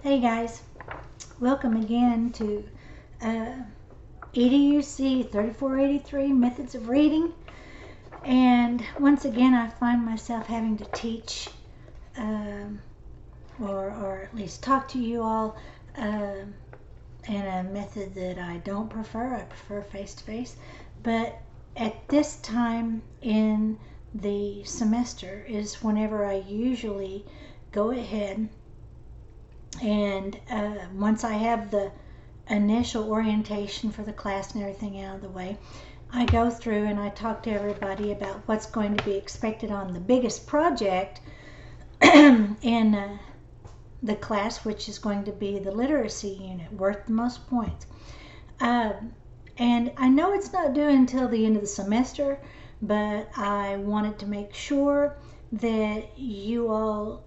Hey guys, welcome again to uh, EDUC 3483 Methods of Reading. And once again, I find myself having to teach or at least talk to you all in a method that I don't prefer. I prefer face to face. But at this time in the semester is whenever I usually go ahead and once I have the initial orientation for the class and everything out of the way, I go through and I talk to everybody about what's going to be expected on the biggest project in the class, which is going to be the literacy unit, worth the most points. And I know it's not due until the end of the semester, but I wanted to make sure that you all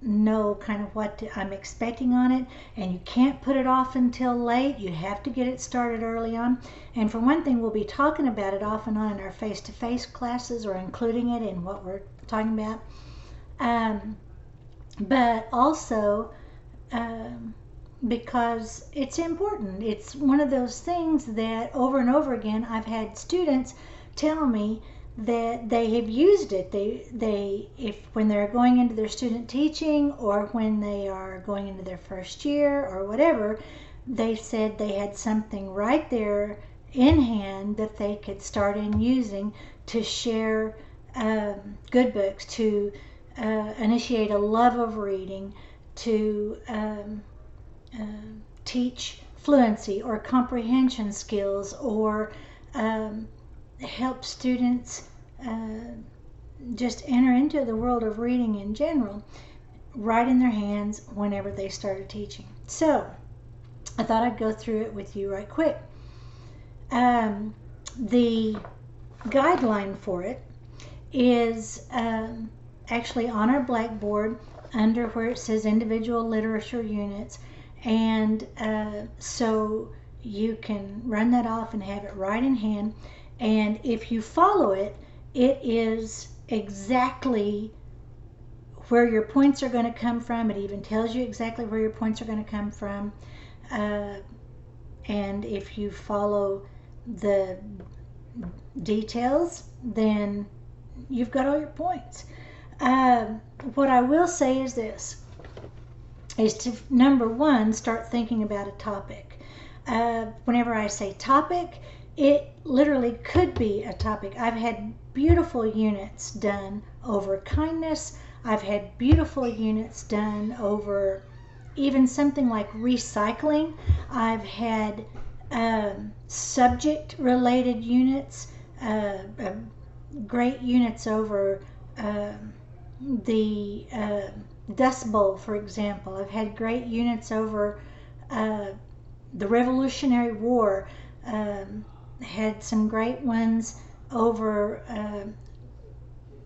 know kind of what I'm expecting on it, and you can't put it off until late. You have to get it started early on. And for one thing, we'll be talking about it off and on in our face-to-face classes, or including it in what we're talking about. But also because it's important. It's one of those things that over and over again I've had students tell me that they have used it. If when they're going into their student teaching or when they are going into their first year or whatever, they said they had something right there in hand that they could start in using to share good books, to initiate a love of reading, to teach fluency or comprehension skills, or help students just enter into the world of reading in general right in their hands whenever they started teaching. So I thought I'd go through it with you right quick. The guideline for it is actually on our blackboard under where it says individual literature units, and so you can run that off and have it right in hand. And if you follow it, it is exactly where your points are going to come from. It even tells you exactly where your points are going to come from. And if you follow the details, then you've got all your points. What I will say is this, is to, number one, start thinking about a topic. Whenever I say topic, it literally could be a topic. I've had beautiful units done over kindness. I've had beautiful units done over even something like recycling. I've had subject-related units, great units over the Dust Bowl, for example. I've had great units over the Revolutionary War. Had some great ones over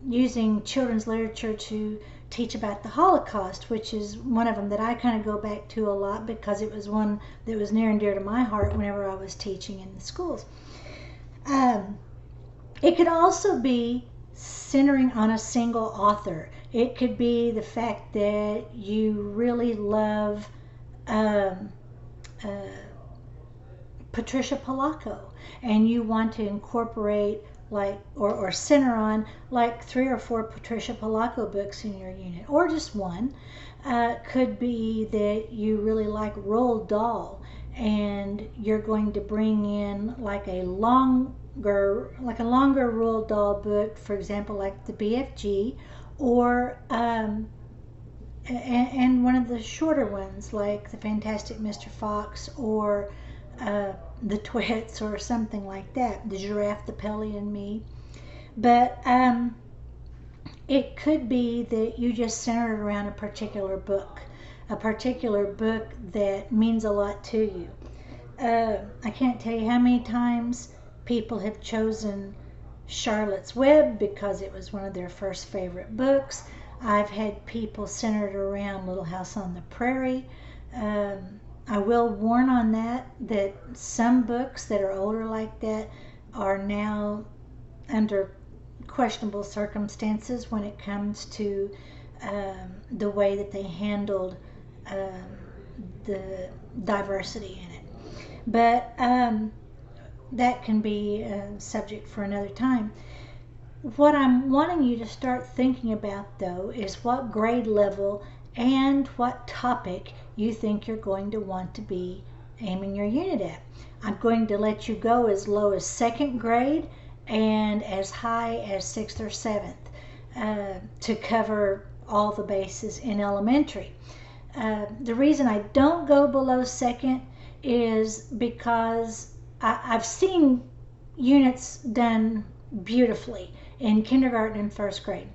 using children's literature to teach about the Holocaust, which is one of them that I kind of go back to a lot because it was one that was near and dear to my heart whenever I was teaching in the schools. It could also be centering on a single author. It could be the fact that you really love Patricia Polacco, and you want to incorporate like or center on like 3 or 4 Patricia Polacco books in your unit, or just one. Could be that you really like Roald Dahl and you're going to bring in like a longer Roald Dahl book, for example, like the BFG, or and one of the shorter ones like the Fantastic Mr. Fox, or the Twits, or something like that, the Giraffe, the Pelly, and Me. But it could be that you just center it around a particular book that means a lot to you. I can't tell you how many times people have chosen Charlotte's Web because it was one of their first favorite books. I've had people centered around Little House on the Prairie. I will warn on that some books that are older like that are now under questionable circumstances when it comes to the way that they handled the diversity in it. But that can be a subject for another time. What I'm wanting you to start thinking about, though, is what grade level and what topic you think you're going to want to be aiming your unit at. I'm going to let you go as low as second grade and as high as sixth or seventh to cover all the bases in elementary. The reason I don't go below second is because I've seen units done beautifully in kindergarten and first grade,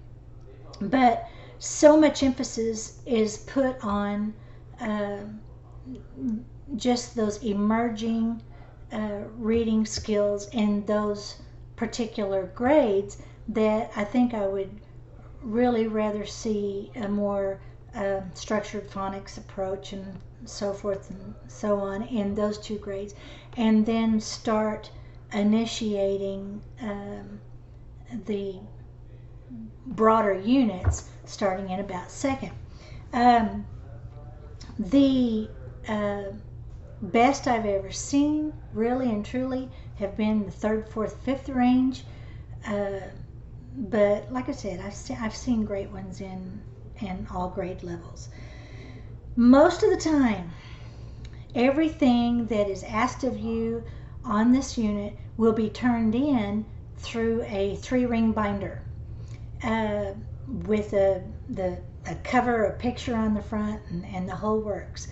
but so much emphasis is put on just those emerging reading skills in those particular grades that I think I would really rather see a more structured phonics approach and so forth and so on in those two grades, and then start initiating the broader units starting in about second. The best I've ever seen, really and truly, have been the third, fourth, fifth range. But like I said, I've seen great ones in all grade levels. Most of the time, everything that is asked of you on this unit will be turned in through a 3-ring binder with a cover, a picture on the front, and the whole works.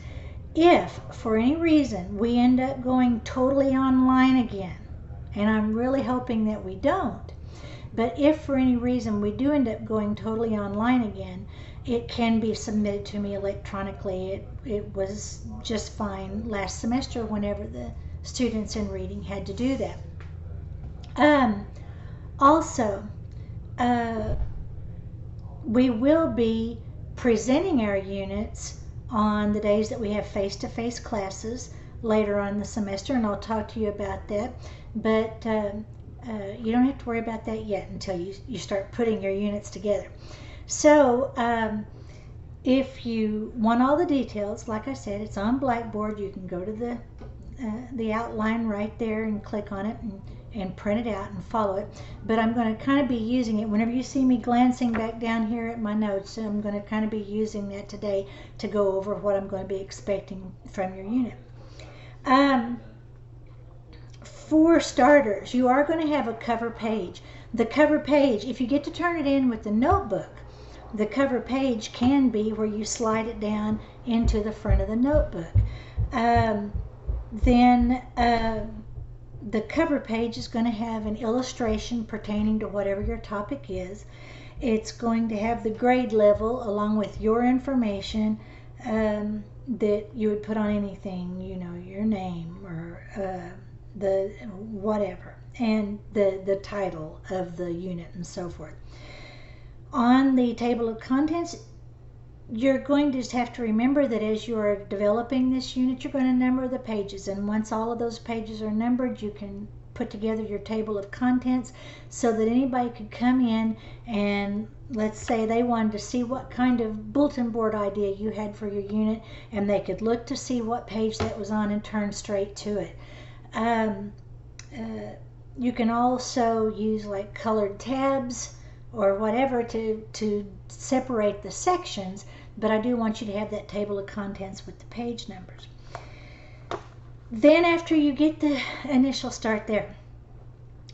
If for any reason we end up going totally online again, and I'm really hoping that we don't, but if for any reason we do end up going totally online again, it can be submitted to me electronically. It was just fine last semester whenever the students in reading had to do that. Also, we will be presenting our units on the days that we have face-to-face classes later on in the semester, and I'll talk to you about that. But you don't have to worry about that yet until you start putting your units together. So if you want all the details, like I said, it's on Blackboard. You can go to the outline right there and click on it and print it out and follow it. But I'm going to kind of be using it whenever you see me glancing back down here at my notes. I'm going to kind of be using that today to go over what I'm going to be expecting from your unit. For starters, you are going to have a cover page. The cover page, if you get to turn it in with the notebook, the cover page can be where you slide it down into the front of the notebook. Then the cover page is going to have an illustration pertaining to whatever your topic is. It's going to have the grade level along with your information that you would put on anything, you know, your name or the whatever, and the title of the unit and so forth. On the table of contents, you're going to just have to remember that as you are developing this unit, you're going to number the pages, and once all of those pages are numbered, you can put together your table of contents so that anybody could come in and, let's say they wanted to see what kind of bulletin board idea you had for your unit, and they could look to see what page that was on and turn straight to it. You can also use like colored tabs or whatever to separate the sections, but I do want you to have that table of contents with the page numbers. Then after you get the initial start there,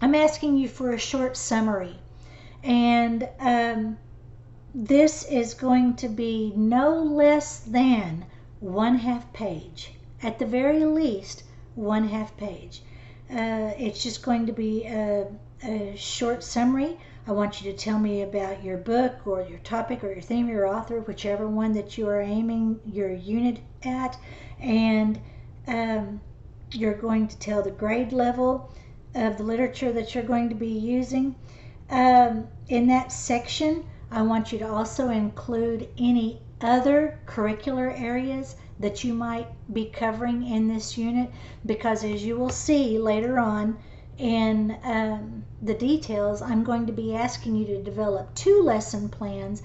I'm asking you for a short summary, and this is going to be no less than 1/2 page, at the very least 1/2 page. It's just going to be a short summary. I want you to tell me about your book or your topic or your theme or your author, whichever one that you are aiming your unit at, and you're going to tell the grade level of the literature that you're going to be using. In that section, I want you to also include any other curricular areas that you might be covering in this unit, because as you will see later on in the details, I'm going to be asking you to develop 2 lesson plans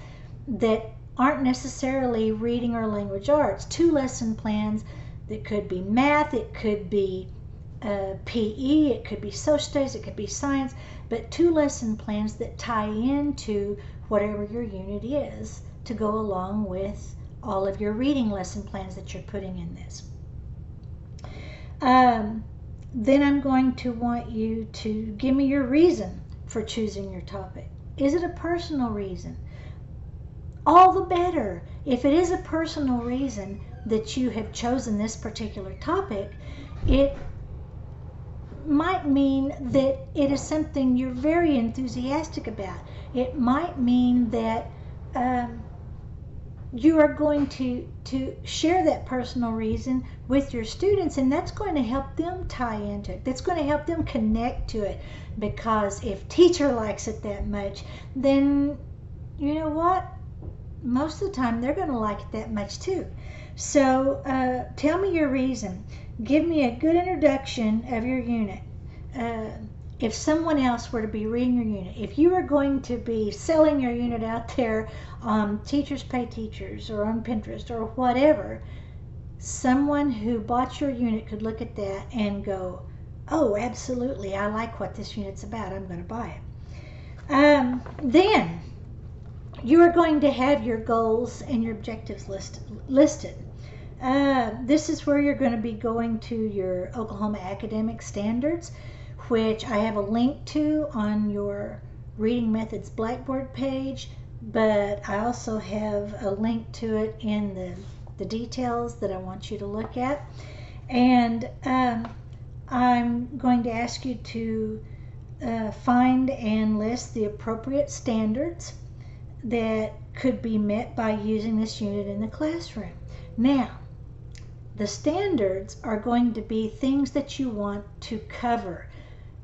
that aren't necessarily reading or language arts. 2 lesson plans that could be math, it could be PE, it could be social studies, it could be science, but 2 lesson plans that tie into whatever your unit is to go along with all of your reading lesson plans that you're putting in this. Then I'm going to want you to give me your reason for choosing your topic. Is it a personal reason? All the better. If it is a personal reason that you have chosen this particular topic, it might mean that it is something you're very enthusiastic about. It might mean that you are going to share that personal reason with your students, and that's going to help them tie into it. That's going to help them connect to it, because if teacher likes it that much, then you know what? Most of the time they're going to like it that much too. So tell me your reason. Give me a good introduction of your unit. If someone else were to be reading your unit, if you were going to be selling your unit out there on Teachers Pay Teachers or on Pinterest or whatever, someone who bought your unit could look at that and go, oh, absolutely, I like what this unit's about, I'm going to buy it. Then you are going to have your goals and your objectives listed. This is where you're going to be going to your Oklahoma Academic Standards, which I have a link to on your Reading Methods Blackboard page, but I also have a link to it in the details that I want you to look at. And I'm going to ask you to find and list the appropriate standards that could be met by using this unit in the classroom. Now, the standards are going to be things that you want to cover.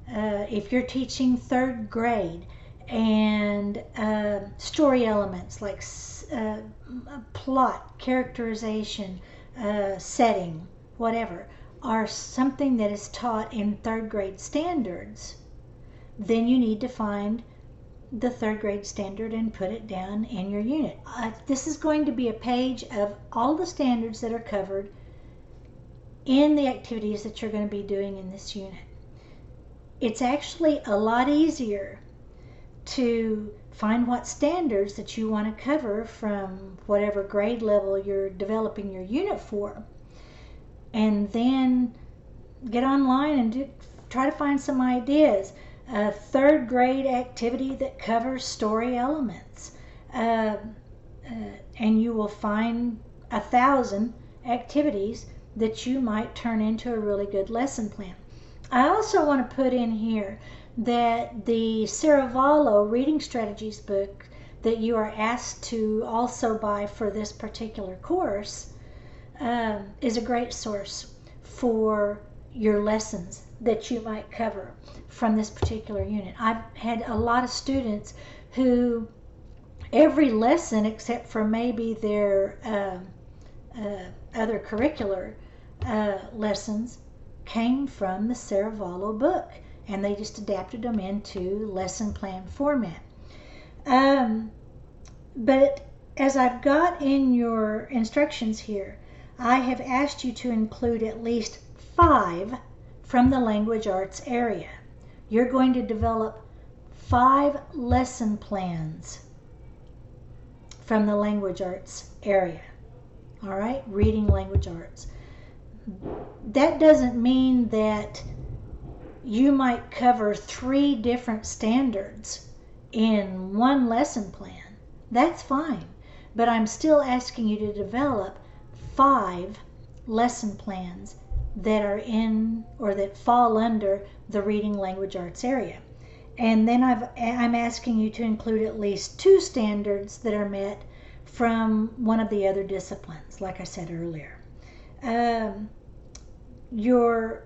If you're teaching 3rd grade, and story elements like plot, characterization, setting, whatever, are something that is taught in 3rd grade standards, then you need to find the 3rd grade standard and put it down in your unit. This is going to be a page of all the standards that are covered in the activities that you're going to be doing in this unit. It's actually a lot easier to find what standards that you want to cover from whatever grade level you're developing your unit for, and then get online and try to find some ideas. A 3rd grade activity that covers story elements, and you will find 1,000 activities that you might turn into a really good lesson plan. I also want to put in here that the Saravallo Reading Strategies book that you are asked to also buy for this particular course is a great source for your lessons that you might cover from this particular unit. I've had a lot of students who every lesson except for maybe their other curricular lessons came from the Saravallo book, and they just adapted them into lesson plan format. But as I've got in your instructions here, I have asked you to include at least 5 from the language arts area. You're going to develop 5 lesson plans from the language arts area. All right, reading language arts. That doesn't mean that you might cover 3 different standards in one lesson plan. That's fine, but I'm still asking you to develop 5 lesson plans that are in or that fall under the reading language arts area. And then I'm asking you to include at least 2 standards that are met from one of the other disciplines, like I said earlier. Your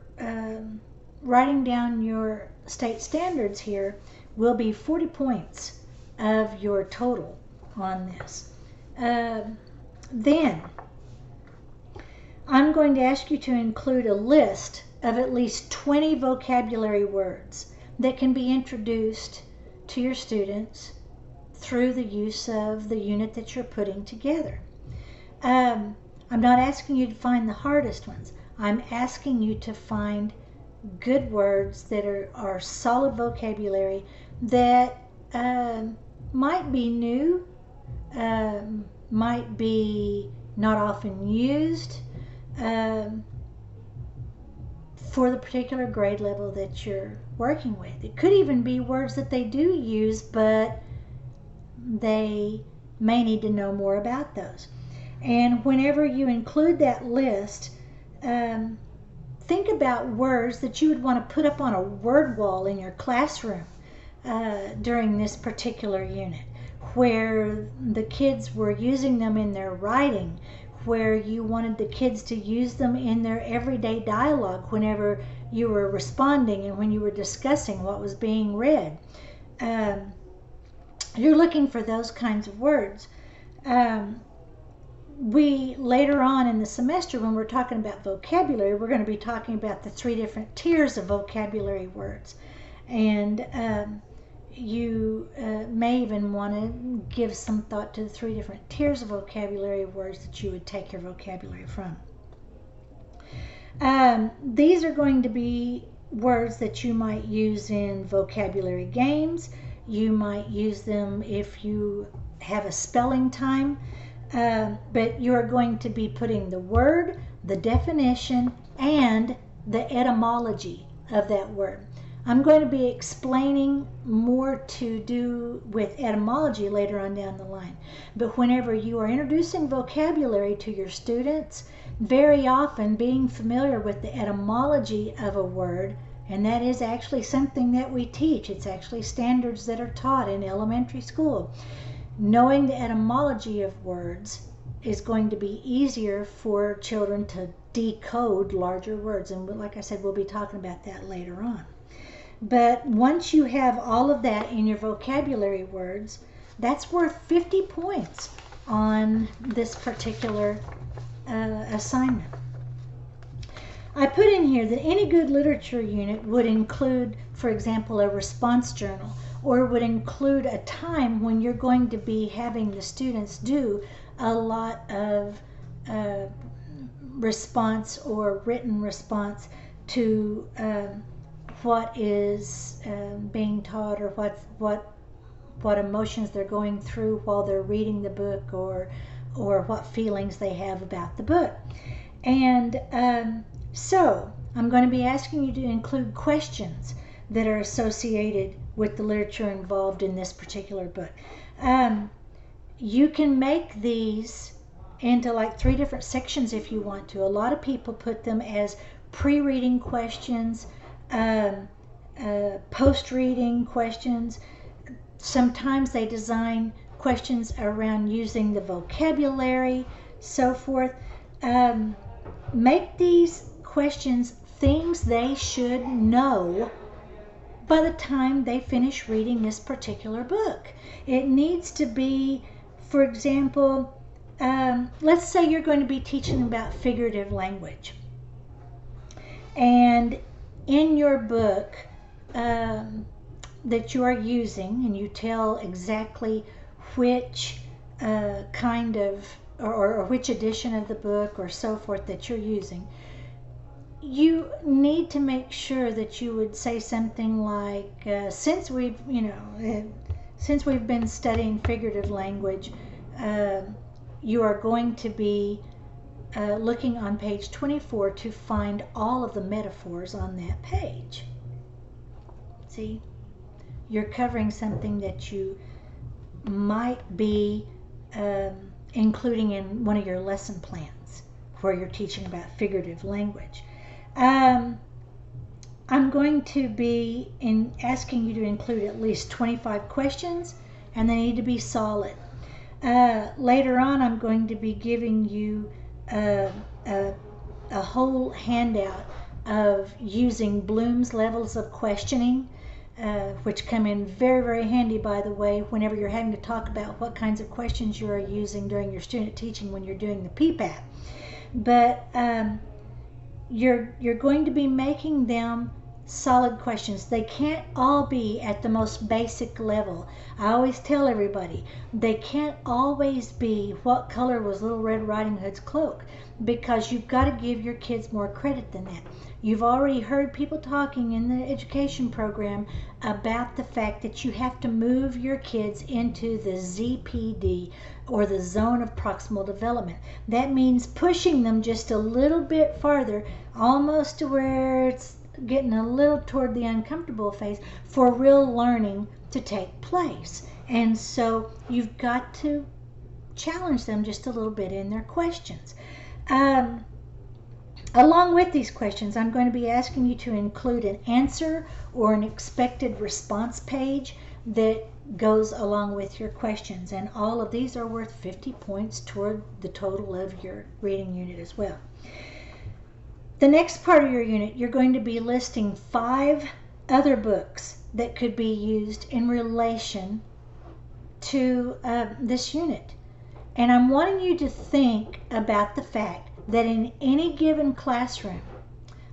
writing down your state standards here will be 40 points of your total on this. Then I'm going to ask you to include a list of at least 20 vocabulary words that can be introduced to your students through the use of the unit that you're putting together. I'm not asking you to find the hardest ones. I'm asking you to find good words that are solid vocabulary that might be new, might be not often used for the particular grade level that you're working with. It could even be words that they do use, but they may need to know more about those. And whenever you include that list, think about words that you would want to put up on a word wall in your classroom during this particular unit, where the kids were using them in their writing, where you wanted the kids to use them in their everyday dialogue whenever you were responding and when you were discussing what was being read. You're looking for those kinds of words. We later on in the semester, when we're talking about vocabulary, we're going to be talking about the 3 different tiers of vocabulary words. And you may even want to give some thought to the 3 different tiers of vocabulary words that you would take your vocabulary from. These are going to be words that you might use in vocabulary games. You might use them if you have a spelling time. But you're going to be putting the word, the definition, and the etymology of that word. I'm going to be explaining more to do with etymology later on down the line. But whenever you are introducing vocabulary to your students, very often being familiar with the etymology of a word, and that is actually something that we teach. It's actually standards that are taught in elementary school. Knowing the etymology of words is going to be easier for children to decode larger words. And like I said, we'll be talking about that later on. But once you have all of that in your vocabulary words, that's worth 50 points on this particular assignment. I put in here that any good literature unit would include, for example, a response journal, or would include a time when you're going to be having the students do a lot of response or written response to what is being taught, or what emotions they're going through while they're reading the book, or what feelings they have about the book. And so I'm going to be asking you to include questions that are associated with the literature involved in this particular book. You can make these into like 3 different sections if you want to. A lot of people put them as pre-reading questions, post-reading questions. Sometimes they design questions around using the vocabulary, so forth. Make these questions things they should know by the time they finish reading this particular book. It needs to be, for example, let's say you're going to be teaching about figurative language. And in your book that you are using, and you tell exactly which kind of, or which edition of the book or so forth that you're using, you need to make sure that you would say something like, since we've been studying figurative language, you are going to be looking on page 24 to find all of the metaphors on that page. See, you're covering something that you might be including in one of your lesson plans where you're teaching about figurative language. I'm going to be asking you to include at least 25 questions, and they need to be solid. Later on, I'm going to be giving you a whole handout of using Bloom's levels of questioning, which come in very, very handy, by the way, whenever you're having to talk about what kinds of questions you are using during your student teaching when you're doing the PPAP. But you're going to be making them solid questions. They can't all be at the most basic level. I always tell everybody, they can't always be what color was Little Red Riding Hood's cloak, because you've got to give your kids more credit than that. You've already heard people talking in the education program about the fact that you have to move your kids into the ZPD, or the zone of proximal development. That means pushing them just a little bit farther, almost to where it's getting a little toward the uncomfortable phase, for real learning to take place. And so you've got to challenge them just a little bit in their questions. Along with these questions, I'm going to be asking you to include an answer or an expected response page that goes along with your questions. And all of these are worth 50 points toward the total of your reading unit as well. The next part of your unit, you're going to be listing 5 other books that could be used in relation to this unit. And I'm wanting you to think about the fact that in any given classroom,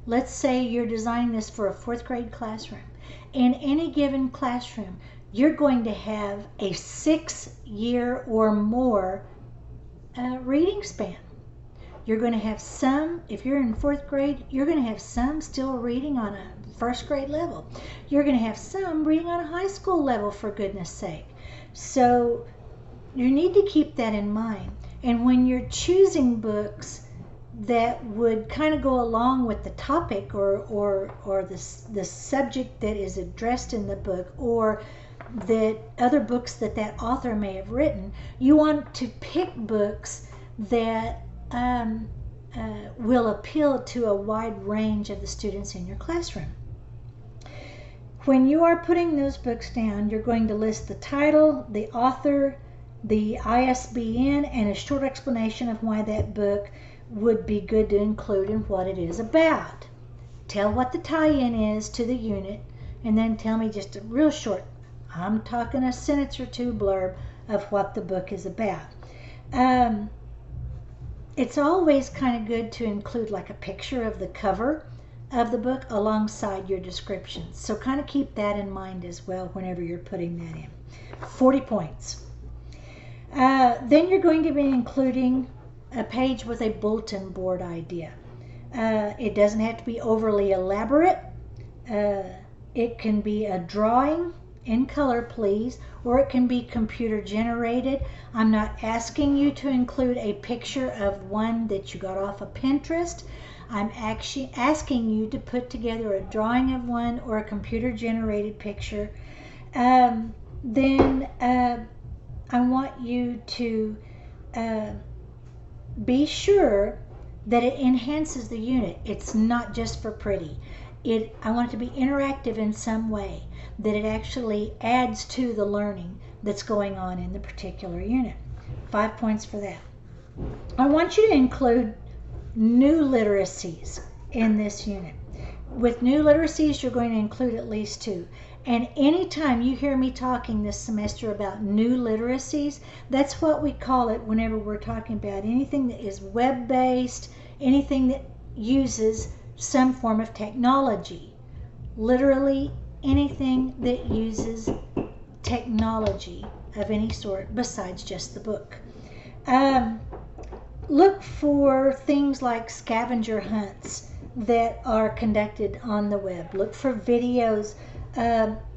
let's say you're designing this for a 4th grade classroom, in any given classroom, you're going to have a 6-year or more reading span. You're going to have some, if you're in 4th grade, you're going to have some still reading on a 1st grade level. You're going to have some reading on a high school level, for goodness sake. So you need to keep that in mind. And when you're choosing books that would kind of go along with the topic or the subject that is addressed in the book, or that other books that author may have written, you want to pick books that will appeal to a wide range of the students in your classroom. When you are putting those books down, you're going to list the title, the author, the ISBN, and a short explanation of why that book would be good to include and what it is about. Tell what the tie-in is to the unit, and then tell me just a real short, I'm talking a sentence or 2 blurb of what the book is about. It's always kind of good to include like a picture of the cover of the book alongside your descriptions. So kind of keep that in mind as well whenever you're putting that in. 40 points. Then you're going to be including a page with a bulletin board idea. It doesn't have to be overly elaborate. It can be a drawing in color, please, or it can be computer generated. I'm not asking you to include a picture of one that you got off of Pinterest. I'm actually asking you to put together a drawing of one or a computer generated picture. Then I want you to be sure that it enhances the unit. It's not just for pretty. I want it to be interactive in some way, that it actually adds to the learning that's going on in the particular unit. 5 points for that. I want you to include new literacies in this unit. With new literacies, you're going to include at least 2. And anytime you hear me talking this semester about new literacies, that's what we call it whenever we're talking about anything that is web-based, anything that uses some form of technology. Literally anything that uses technology of any sort besides just the book. Look for things like scavenger hunts that are conducted on the web. Look for videos.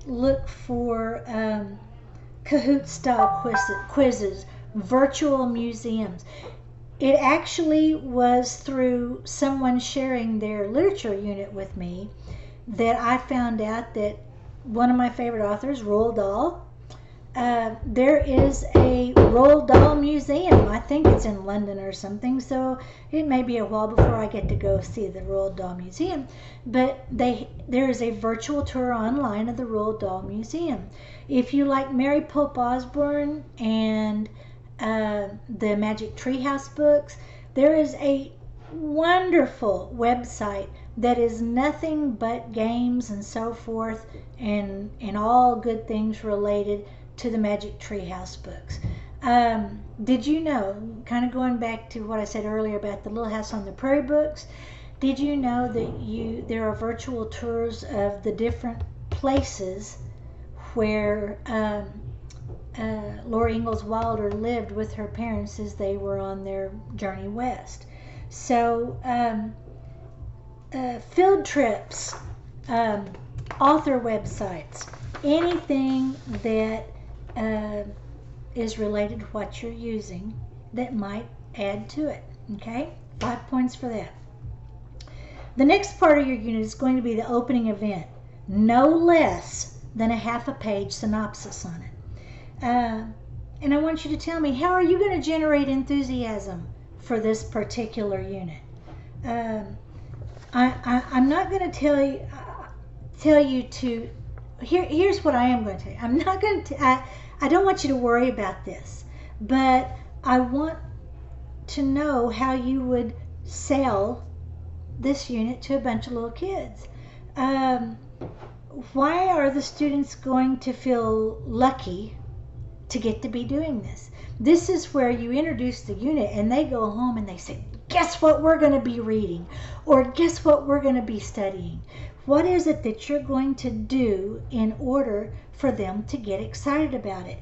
Look for Kahoot style quizzes, virtual museums. It actually was through someone sharing their literature unit with me that I found out that one of my favorite authors, Roald Dahl, there is a Roald Dahl museum. I think it's in London or something, so it may be a while before I get to go see the Roald Dahl museum. But there is a virtual tour online of the Roald Dahl museum. If you like Mary Pope Osborne and the Magic Treehouse books, there is a wonderful website that is nothing but games and so forth, and all good things related to the Magic Treehouse books. Did you know, kind of going back to what I said earlier about the Little House on the Prairie books, Did you know that there are virtual tours of the different places where Laura Ingalls Wilder lived with her parents as they were on their journey west? So field trips, author websites, anything that is related to what you're using that might add to it. Okay, 5 points for that. The next part of your unit is going to be the opening event. No less than a half a page synopsis on it. And I want you to tell me, how are you going to generate enthusiasm for this particular unit? I'm not going to tell you to. Here's what I am going to tell you. I'm not going to. I don't want you to worry about this, but I want to know how you would sell this unit to a bunch of little kids. Why are the students going to feel lucky to get to be doing this? This is where you introduce the unit and they go home and they say, guess what we're going to be reading, or guess what we're going to be studying. What is it that you're going to do in order for them to get excited about it?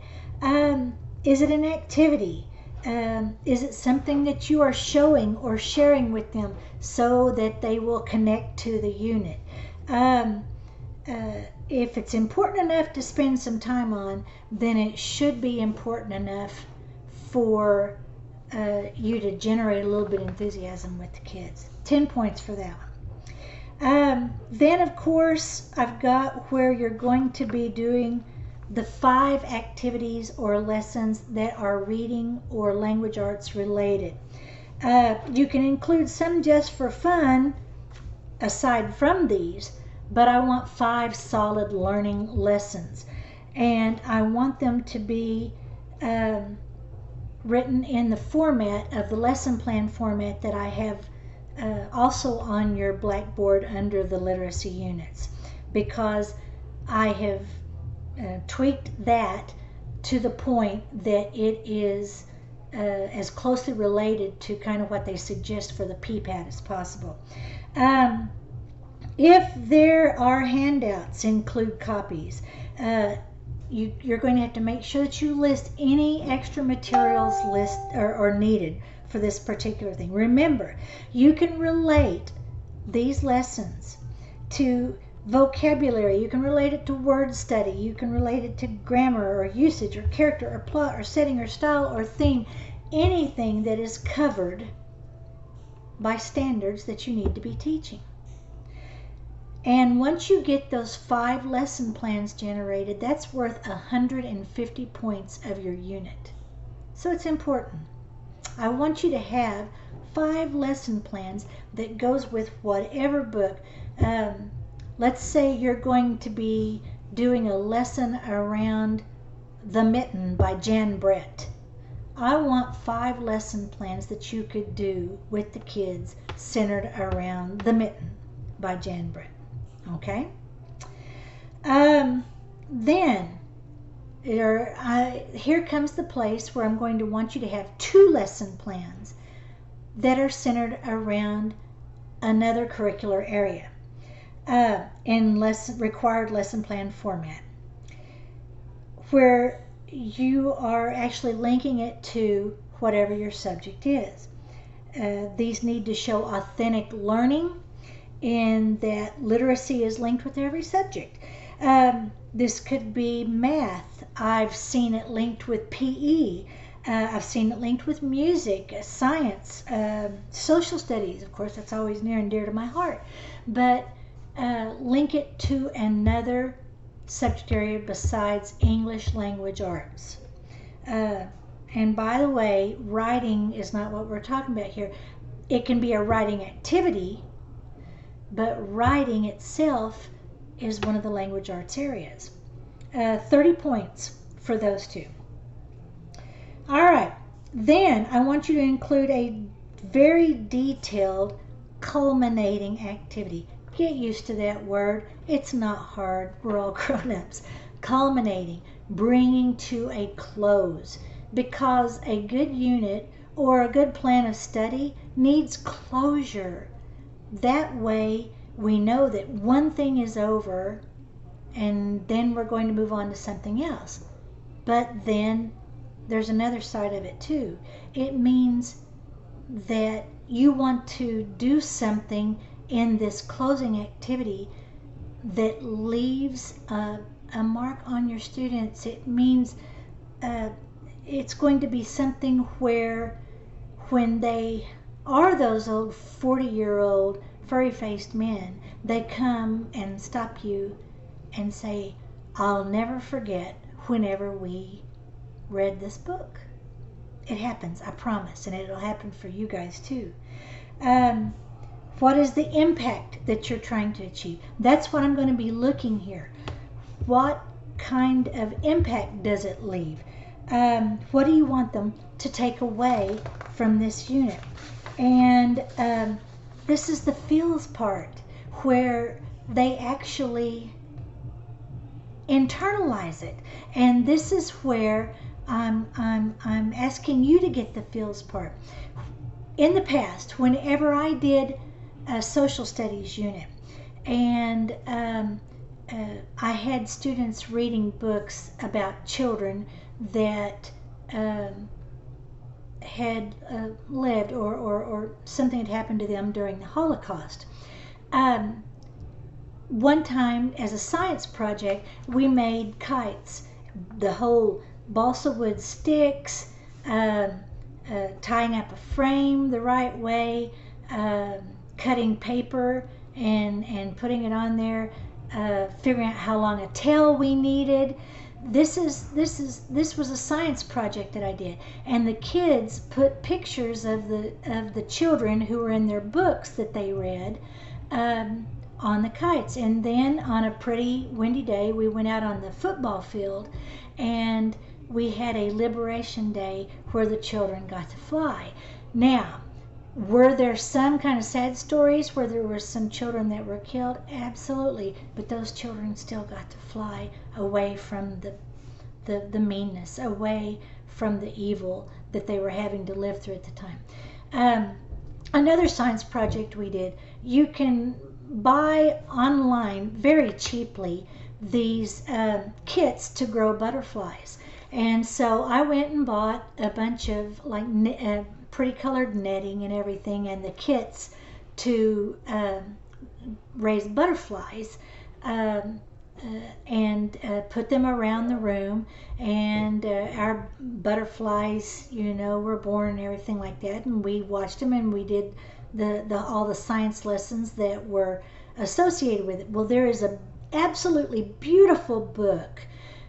Is it an activity? Is it something that you are showing or sharing with them so that they will connect to the unit? If it's important enough to spend some time on, then it should be important enough for you to generate a little bit of enthusiasm with the kids. 10 points for that one. Then, of course, I've got where you're going to be doing the 5 activities or lessons that are reading or language arts related. You can include some just for fun aside from these, but I want 5 solid learning lessons, and I want them to be written in the format of the lesson plan format that I have also on your blackboard under the literacy units, because I have tweaked that to the point that it is as closely related to kind of what they suggest for the PPAT as possible. If there are handouts, include copies. You're going to have to make sure that you list any extra materials or needed for this particular thing. Remember, you can relate these lessons to vocabulary, you can relate it to word study, you can relate it to grammar or usage or character or plot or setting or style or theme, anything that is covered by standards that you need to be teaching. And once you get those 5 lesson plans generated, that's worth 150 points of your unit. So it's important. I want you to have 5 lesson plans that goes with whatever book. Let's say you're going to be doing a lesson around The Mitten by Jan Brett. I want 5 lesson plans that you could do with the kids centered around The Mitten by Jan Brett. Okay? Then here comes the place where I'm going to want you to have 2 lesson plans that are centered around another curricular area in required lesson plan format, where you are actually linking it to whatever your subject is. These need to show authentic learning, in that literacy is linked with every subject. This could be math. I've seen it linked with PE. I've seen it linked with music, science, social studies. Of course, that's always near and dear to my heart. But link it to another subject area besides English language arts. And by the way, writing is not what we're talking about here. It can be a writing activity, but writing itself is one of the language arts areas. 30 points for those 2. All right, then I want you to include a very detailed culminating activity. Get used to that word. It's not hard. We're all grown-ups. Culminating, bringing to a close, because a good unit or a good plan of study needs closure. That way we know that one thing is over and then we're going to move on to something else. But then there's another side of it too. It means that you want to do something in this closing activity that leaves a mark on your students. It means it's going to be something where when they are those old 40-year-old furry-faced men, they come and stop you and say, I'll never forget whenever we read this book. It happens, I promise, and it'll happen for you guys too. What is the impact that you're trying to achieve? That's what I'm going to be looking here. What kind of impact does it leave? What do you want them to take away from this unit? And this is the feels part, where they actually internalize it. And this is where I'm asking you to get the feels part. In the past, whenever I did a social studies unit, and I had students reading books about children that had lived or something had happened to them during the Holocaust. One time, as a science project, we made kites. The whole balsa wood sticks, tying up a frame the right way, cutting paper and putting it on there, figuring out how long a tail we needed. This was a science project that I did, and the kids put pictures of the children who were in their books that they read on the kites. And then on a pretty windy day, we went out on the football field and we had a liberation day where the children got to fly. Now, were there some kind of sad stories where there were some children that were killed? Absolutely. But those children still got to fly away from the meanness, away from the evil that they were having to live through at the time. Another science project we did, you can buy online very cheaply these kits to grow butterflies. And so I went and bought a bunch of like pretty colored netting and everything, and the kits to raise butterflies, and put them around the room. And our butterflies, were born and everything like that. And we watched them, and we did all the science lessons that were associated with it. Well, there is a absolutely beautiful book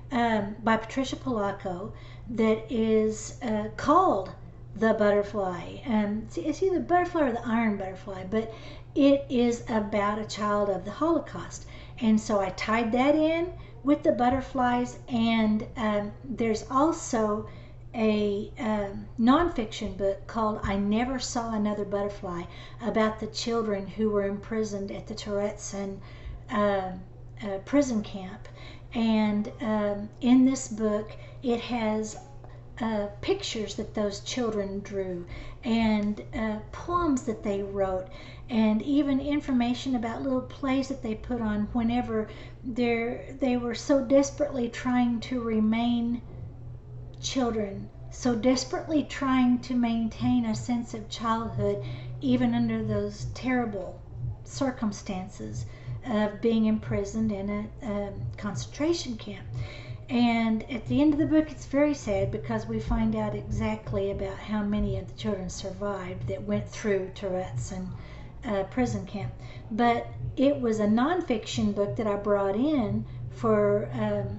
by Patricia Polacco that is called The Butterfly. It's either the butterfly or the iron butterfly, but it is about a child of the Holocaust. And so I tied that in with the butterflies. And there's also a nonfiction book called I Never Saw Another Butterfly, about the children who were imprisoned at the Touretteson prison camp. And in this book, it has pictures that those children drew, and poems that they wrote, and even information about little plays that they put on whenever they were so desperately trying to remain children, so desperately trying to maintain a sense of childhood even under those terrible circumstances of being imprisoned in a concentration camp. And at the end of the book, it's very sad, because we find out exactly about how many of the children survived that went through Touretteson prison camp. But it was a nonfiction book that I brought in for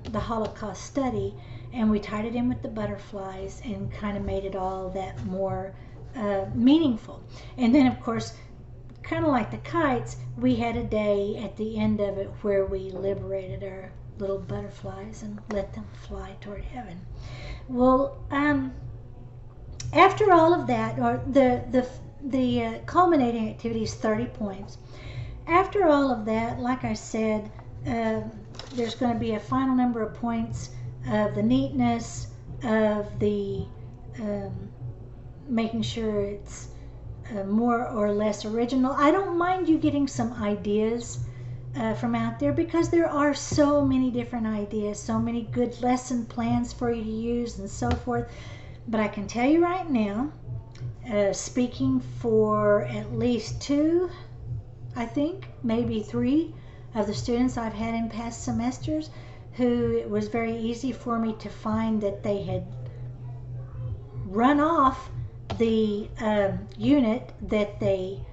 the Holocaust study, and we tied it in with the butterflies and kind of made it all that more meaningful. And then, of course, kind of like the kites, we had a day at the end of it where we liberated our little butterflies and let them fly toward heaven. Well, after all of that, or the culminating activity is 30 points. After all of that, like I said, there's going to be a final number of points of the neatness, of the making sure it's more or less original. I don't mind you getting some ideas from out there, because there are so many different ideas, so many good lesson plans for you to use and so forth. But I can tell you right now, speaking for at least 2, I think, maybe 3 of the students I've had in past semesters, who it was very easy for me to find that they had run off the unit that they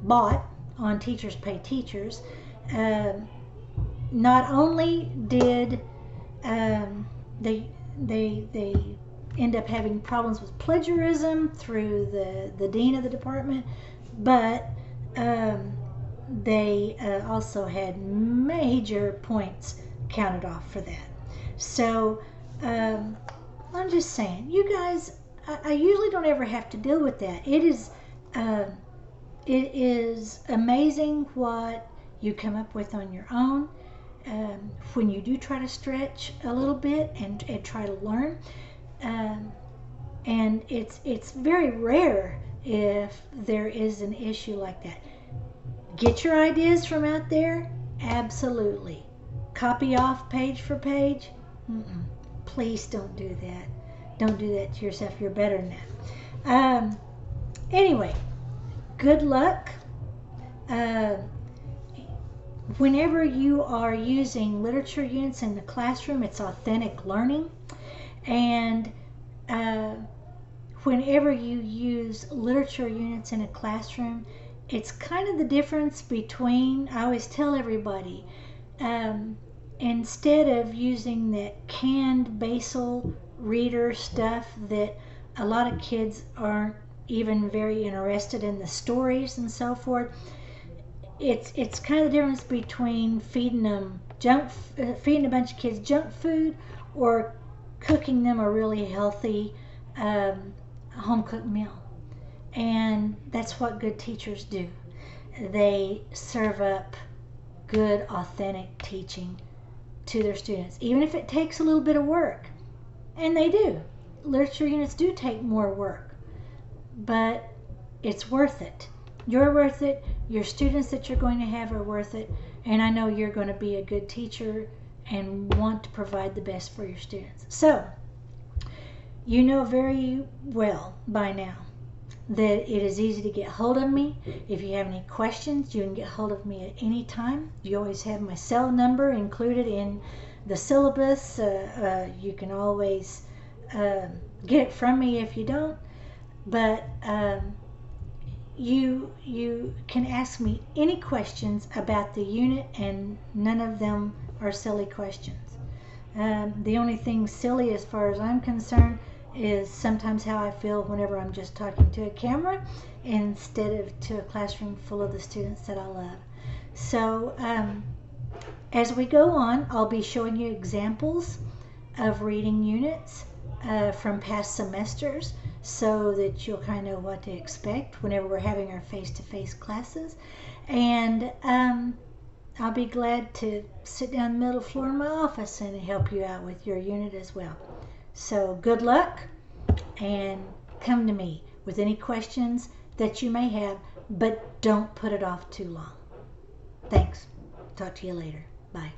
bought on Teachers Pay Teachers. Not only did they end up having problems with plagiarism through the dean of the department, but they also had major points counted off for that. So I'm just saying, you guys, I usually don't ever have to deal with that. It is amazing what you come up with on your own when you do try to stretch a little bit and try to learn. And it's very rare if there is an issue like that. Get your ideas from out there? Absolutely. Copy off page for page? Please don't do that. Don't do that to yourself. You're better than that. Anyway, good luck. Whenever you are using literature units in the classroom, it's authentic learning. And whenever you use literature units in a classroom, it's kind of the difference between, I always tell everybody, instead of using that canned basal reader stuff that a lot of kids aren't even very interested in the stories and so forth, it's kind of the difference between feeding a bunch of kids junk food or cooking them a really healthy home cooked meal. And that's what good teachers do. They serve up good, authentic teaching to their students, even if it takes a little bit of work. And they do. Literature units do take more work, but it's worth it. You're worth it. Your students that you're going to have are worth it. And I know you're going to be a good teacher and want to provide the best for your students. So, you know very well by now that it is easy to get hold of me. If you have any questions, you can get hold of me at any time. You always have my cell number included in the syllabus. You can always get it from me if you don't. But you can ask me any questions about the unit, and none of them are silly questions. The only thing silly as far as I'm concerned is sometimes how I feel whenever I'm just talking to a camera instead of to a classroom full of the students that I love. So as we go on, I'll be showing you examples of reading units from past semesters so that you'll kind of know what to expect whenever we're having our face-to-face classes. And I'll be glad to sit down in the middle floor in my office and help you out with your unit as well. So good luck, and come to me with any questions that you may have, but don't put it off too long. Thanks. Talk to you later. Bye.